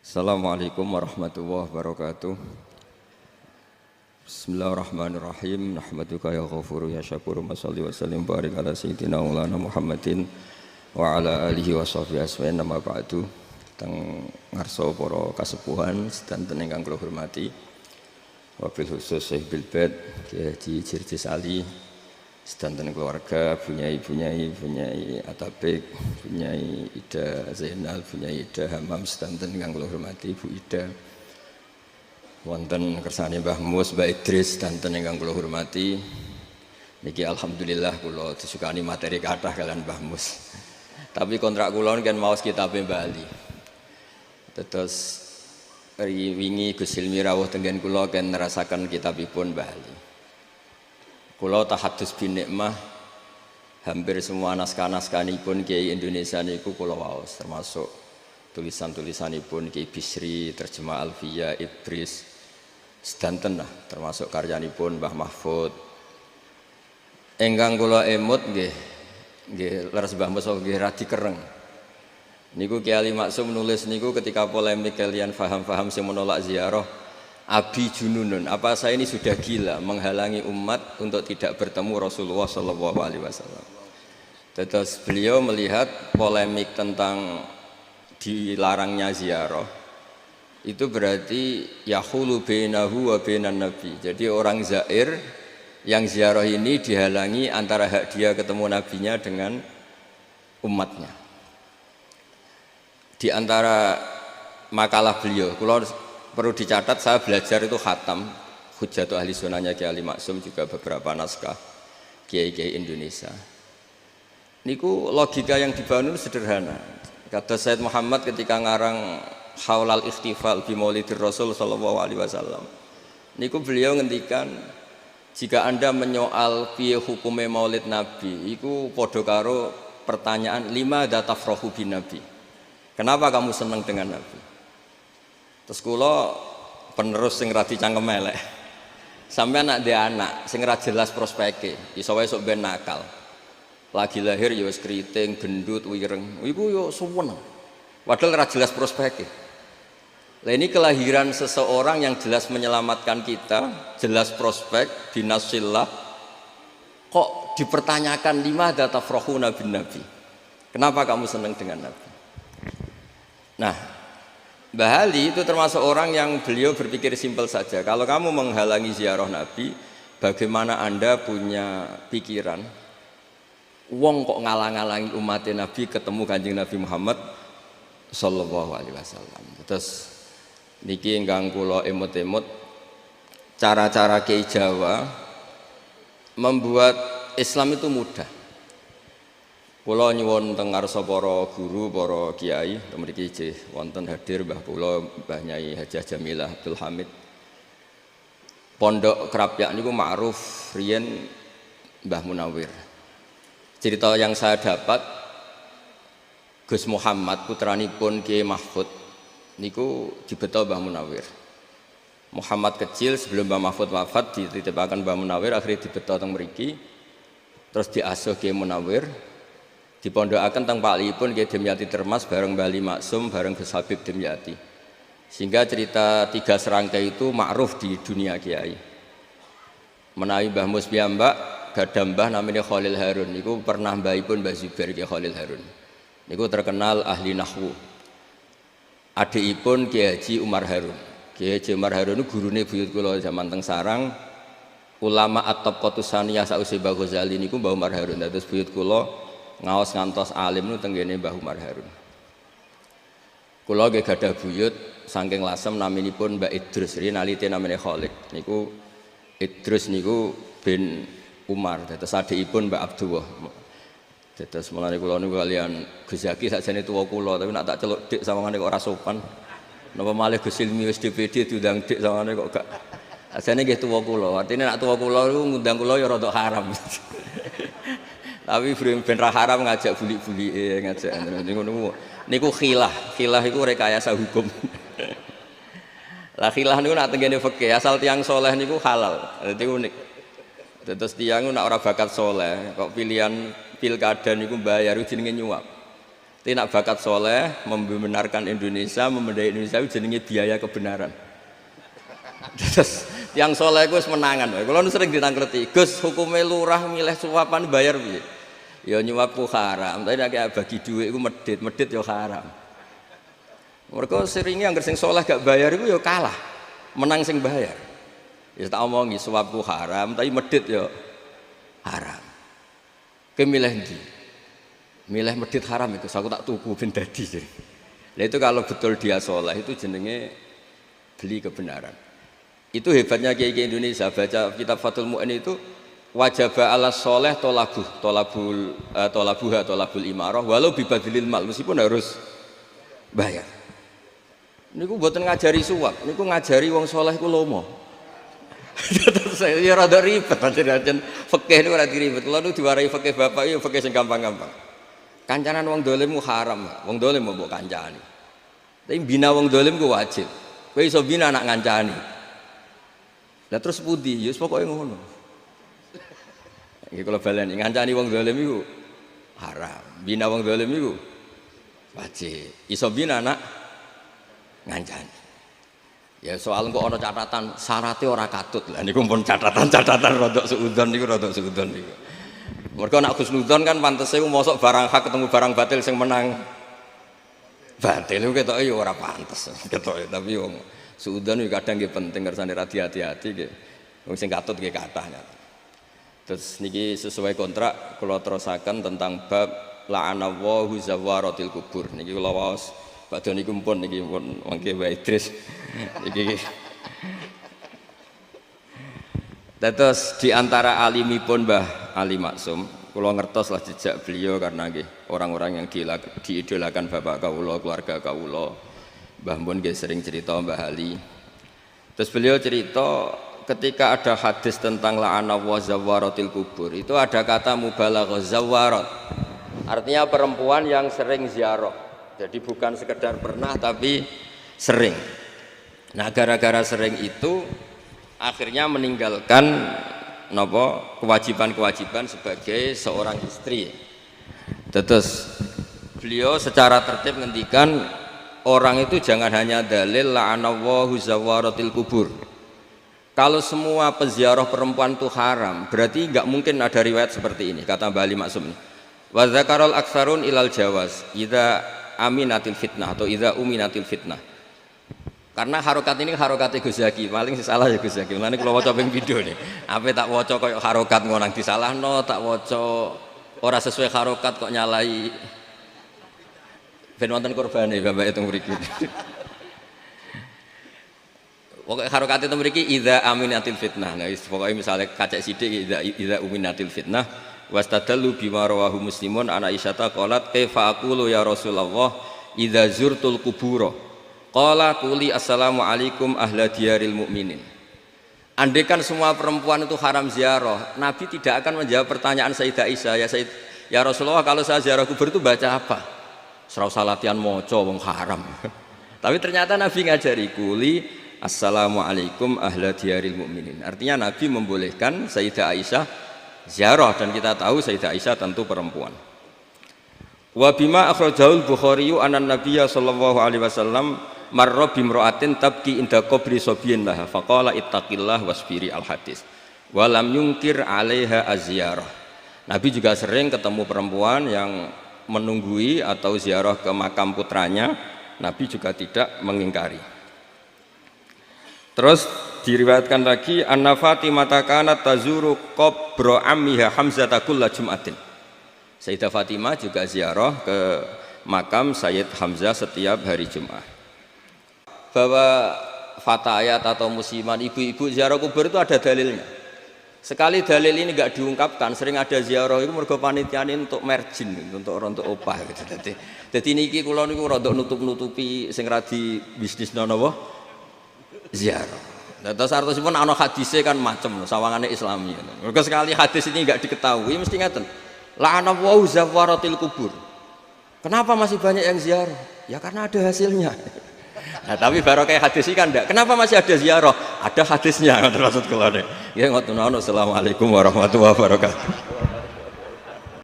Assalamualaikum warahmatullahi wabarakatuh. Bismillahirrahmanirrahim. Nahmaduka ya ghafuru ya syakuru masalli wa sallim barik ala sayyidina maulana Muhammadin wa ala alihi wa sahbihi asma'in nama ba'du. Teng ngarsa para kasepuhan sedanten ingkang kula hormati. Wabil khusus Syekh Bilbad Kiai Haji Jirjis Ali, sedanten keluarga, Bunyai Atabek, Bunyai Ida Zainal, Bunyai Ida Hamam, sedanten ingkang kula hormati Bu Ida. Wonten kersane Mbah Mus, Mbah Idris, sedanten ingkang kula hormati. Niki alhamdulillah kula disukani materi kathah kalian Mbah Mus. Tapi kontrak kula kan maos kitabe Bali. Terus wingi Gus Hilmi rawuh tenggen kula kan nerasaken kitabipun Bali. Kula tahadus bin nikmah hampir semua naskah-naskahipun Kiai Indonesia niku kula waos, termasuk tulisan-tulisanipun Kiai Bisri, terjemah Alfiyah, Idris, sedanten lah, termasuk karyanipun Mbah Mahfud. Engkang kula emut nggih leres Mbah Mus nggih radi kereng. Niku Kiai Ali Maksum nulis niku ketika polemik kalian faham-faham sing menolak ziarah. Abi jununun, apa saya ini sudah gila menghalangi umat untuk tidak bertemu Rasulullah Shallallahu Alaihi Wasallam. Terus beliau melihat polemik tentang dilarangnya ziarah itu berarti yahulu bainahu wa bainan nabi. Jadi orang zair yang ziarah ini dihalangi antara hak dia ketemu nabinya dengan umatnya. Di antara makalah beliau, kalau perlu dicatat, saya belajar itu khatam Hujjatul Ahli Sunnahnya Kiai Ali Maksum, juga beberapa naskah Kiai-Kiai Indonesia. Niku logika yang dibangun sederhana. Kata Said Muhammad ketika ngarang Haulal Ikhtifal bi Maulidir Rasul sallallahu alaihi wasallam. Niku beliau ngendikan, jika Anda menyoal piye hukume Maulid Nabi, iku padha karo pertanyaan lima datafrahu bin Nabi. Kenapa kamu senang dengan Nabi? Terus kula penerus sing radi cangkem elek. Sampeyan anak dia anak sing ra jelas prospeke, iso wae sok ben nakal. Lagi lahir ya wis kriting, gendut, wireng. Iku yo suwen. Padahal ra jelas prospeke. Lah ini kelahiran seseorang yang jelas menyelamatkan kita, jelas prospek, binasillah. Kok dipertanyakan lima datafrahuna bin Nabi? Kenapa kamu senang dengan Nabi? Nah, Mbah Ali itu termasuk orang yang beliau berpikir simpel saja. Kalau kamu menghalangi ziarah Nabi, bagaimana Anda punya pikiran wong kok ngalang-alangi umat Nabi ketemu Kanjeng Nabi Muhammad sallallahu alaihi wasallam. Terus niki ingkang kula emut-emut cara-cara Kiai Jawa membuat Islam itu mudah. Kula nyuwun teng ngarsa para guru, para kiai, mriki nggih wonten hadir Mbah kula Mbah Nyai Hajah Jamilah Abdul Hamid. Pondok Krapyak niku ma'ruf riyen Mbah Munawir. Cerita yang saya dapat, Gus Muhammad putranipun Kiai Mahfud niku dibeto Mbah Munawir. Muhammad kecil sebelum Mbah Mahfud wafat dititipaken Mbah Munawir, akhirnya dibeto teng mriki. Terus diasuh Kiai Munawir. Dipondokaken teng Paklipun Kiai Dimyati Termas bareng Bali Maksum bareng Gus Habib Dimyati. Sehingga cerita tiga serangkai itu ma'ruf di dunia kiai. Menawi Mbah Mus piyambak gadah mbah namanya Khalil Harun, niku pernah mbahipun Mbah Zubair Kiai Khalil Harun. Niku terkenal ahli nahwu. Adikipun Kiai Haji Umar Harun. Kiai Haji Umar Harun niku gurune buyut kula zaman teng Sarang. Ulama at-Tabaqatus Tsaniyah sausé Mbah Ghazali niku Mbah Umar Harun. Dados buyut kula ngaos ngantos alim nu tenggene Mbah Umar Harun. Kula nggih gadah buyut saking lasem naminipun Mbak Idrus, rinalite namine Khalid. Niku Idrus niku bin Umar, dados adikipun Mbak Abdullah. Dados mulane kula niku kalian Gus Zaki sakjane tuwa kula, tapi nak tak celuk dik sawangane kok ora sopan. Napa malih Gus Ilmi wis DPD diundang dik sawangane kok gak. Sakjane nggih tuwa kula. Artine nak tuwa kula niku ngundang kula ya rada haram. Tapi ben ra haram ngajak buli-buli ngajak niku khilah iku rekayasa hukum. Lah khilah niku nak tengene fikih asal tiang soleh niku halal. Dadi unik. Terus tiang nak ora bakat soleh kok pilihan pilkada niku bayar jenenge nyuap. Tidak bakat soleh, membenarkan Indonesia, memendai Indonesia itu jenenge biaya kebenaran. Terus yang soleh Gus menangan. Kalau sering ditangkleti, Gus hukumnya lurah milih suapan bayar piye? Ya nyuapku haram, tapi nek bagi duit iku medit ya haram. Mereka seringnya yang sing soleh gak bayar itu ya kalah, menang sing bayar. Ya tak omongi suapku haram, tapi medit ya haram. Kemilih ndi? Milih medit haram itu, aku tak tuku ben dadi jadi. Nah itu kalau betul dia soleh itu jenenge beli kebenaran. Itu hebatnya kiai Indonesia. Baca kitab Fathul Mu'in itu wajaba ala soleh tolabul imarah walau bibadilil mal, meskipun harus bayar. Niku mboten ngajari suap, niku ngajari wong soleh ku lomo. Saya ya rada ribet pancen fikih niku ora diribet. Kula niku diwarai fikih bapak ya fikih sing gampang-gampang. Kancanan wong dolim ku haram, wong dolim mbok kancani. Tapi bina wong dolim ku wajib. Kowe iso bina anak ngancani. Lah terus pundi? Ya pokoke ngono. Iki kula baleni ngancani wong dolim iku haram. Bina wong dolim iku wajib. Iso bina anak ngancani. Ya soal kok ana catatan syaratnya ora katut. Lah niku pun catatan rodok suudon niku niku. Mereka nak khusnudzon kan pantese ku mosok barang hak ketemu barang batil sing menang. Batil itu ketoke ya ora pantes. Ketoke tapi wong suudon iki kadang nggih penting kersane hati-hati nggih. Wong sing katut nggih kathah. Terus niki sesuai kontrak kula terusaken tentang bab la'anallahu zawaratil kubur. Niki kula waos badhe niku pun niki pun mangke Mbak Idris. Niki terus diantara alimipun Mbah Ali Maksum, kula ngertos lah jejak beliau karena orang-orang yang diidolakan bapak kawula, keluarga kawula. Mbah Mun sering cerita Mbah Ali. Terus beliau cerita ketika ada hadis tentang la'ana wa zawaratil kubur, itu ada kata mubalaghah zawarat. Artinya perempuan yang sering ziarah. Jadi bukan sekedar pernah tapi sering. Nah, gara-gara sering itu akhirnya meninggalkan kewajiban-kewajiban sebagai seorang istri. Terus beliau secara tertib ngendikan orang itu jangan hanya dalil la'anallahu zawaratil kubur. Kalau semua peziarah perempuan itu haram, berarti nggak mungkin ada riwayat seperti ini. Kata Mbah Ali Maksum, wa dzakarul aktsarun ilal jawaz idza aminatil fitnah atau idza uminatil fitnah. Karena harokat ini harokat Gus Zaki, paling salah ya Gus Zaki. Mulane kula waca ping video nih. Apa tak waca koyo harokat ngonang disalahno, tak waca ora sesuai harokat kok nyalai. Ben wonten kurbane Bapak itu mriki. Pokoke harokat itu mriki idza aminatil fitnah. Nah, pokoke misale kacek sithik idza uminatil fitnah wastadallu bima rawahu Muslimun ana Aisyah qalat kaifa aqulu ya Rasulullah idza zurtul kubura. Qala quli assalamu alaikum ahla diyaril mu'minin. Andaikan semua perempuan itu haram ziarah, Nabi tidak akan menjawab pertanyaan Sayyidah Aisyah, ya Rasulullah kalau saya ziarah kubur itu baca apa? Serau salatian moco wong haram. Tapi ternyata Nabi ngajari quli assalamu alaikum ahla diyaril mu'minin. Artinya Nabi membolehkan Sayyidah Aisyah ziarah dan kita tahu Sayyidah Aisyah tentu perempuan. Wa bima akhrajahul Bukhari anan Nabiyya sallallahu alaihi wasallam marra bimra'atin tabki inda qabri sabiyin laha faqala ittaqillah wasbiri al hadis wa lam yungkir 'alaiha az-ziyarah. Nabi juga sering ketemu perempuan yang menunggui atau ziarah ke makam putranya, Nabi juga tidak mengingkari. Terus diriwayatkan lagi anna Fatimah kanat tazuru qabra ammiha Hamzah kulla jum'atin. Sayyidah Fatimah juga ziarah ke makam Sayyid Hamzah setiap hari Jumat. Bahwa fatayat atau musiman ibu-ibu ziarah kubur itu ada dalilnya. Sekali dalil ini nggak diungkapkan, sering ada ziarah itu mergo panitiane untuk margin, untuk opah gitu. Jadi niki kula niku rada nutup-nutupi sing radi bisnis napa ziarah. Nah, terus artosipun ana hadise kan macem sawangane Islami. Mergo sekali hadis ini nggak diketahui mesti ngaten. La'ana wa zawaratil kubur. Kenapa masih banyak yang ziarah? Ya karena ada hasilnya. Nah, tapi baru kayak hadis ini kan enggak. Kenapa masih ada ziarah? Ada hadisnya. Maksud kula. Ya ngoten. Assalamualaikum warahmatullahi wabarakatuh.